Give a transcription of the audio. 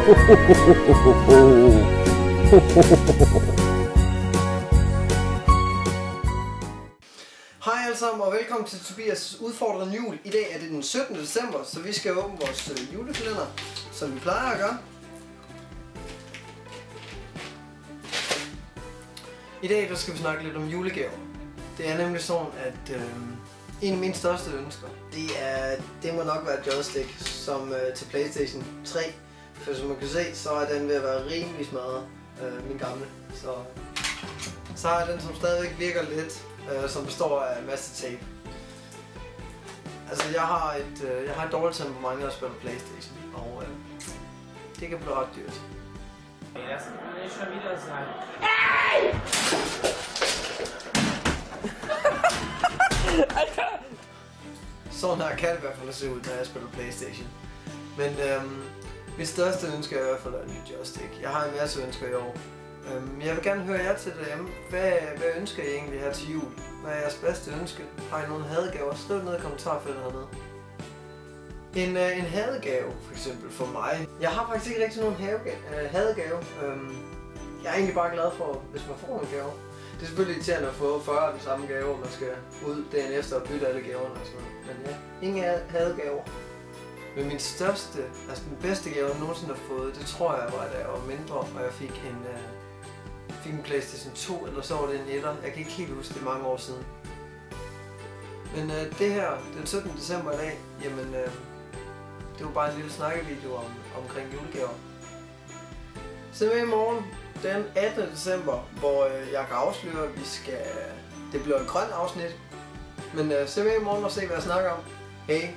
Hej alle sammen og velkommen til Tobias udfordrende jul. I dag er det den 17. december, så vi skal åbne vores julekalender, som vi plejer at gøre. I dag der skal vi snakke lidt om julegaver. Det er nemlig sådan, at en af mine største ønsker, det må nok være et joystick som til PlayStation 3. For som man kan se, så er den ved at være rimelig smadret, min gamle. Så har jeg den, som stadigvæk virker lidt, som består af en masse tape. Altså jeg har et dårligt temperament, når jeg spiller PlayStation, og det kan blive ret dyrt. Sådan her kan det i hvert fald se ud, når jeg spiller PlayStation. Men mit største ønske er i hvert fald en ny joystick. Jeg har en masse ønsker i år. Jeg vil gerne høre jer til derhjemme. Hvad ønsker I egentlig her til jul? Hvad er jeres bedste ønske? Har I nogle hadegaver? Skriv det ned i kommentarfeltet hernede. En hadegave for eksempel for mig. Jeg har faktisk ikke rigtig nogen hadegave. Jeg er egentlig bare glad for, hvis man får nogle gaver. Det er selvfølgelig irriterende at få 40 af de samme gaver, man skal ud dagen efter og bytte alle gaverne og sådan noget. Men ja, ingen hadegaver. Men min største, altså den bedste gave, jeg nogensinde har fået, det tror jeg var, da jeg var mindre, og jeg fik en PlayStation 2, eller så var det en etter. Jeg kan ikke helt huske det, mange år siden. Men det her, den 17. december i dag, jamen det var bare en lille snakkevideo omkring julegaver. Så med i morgen, den 18. december, hvor jeg kan afsløre, at det bliver et grønt afsnit. Men se med i morgen og se, hvad jeg snakker om. Hej!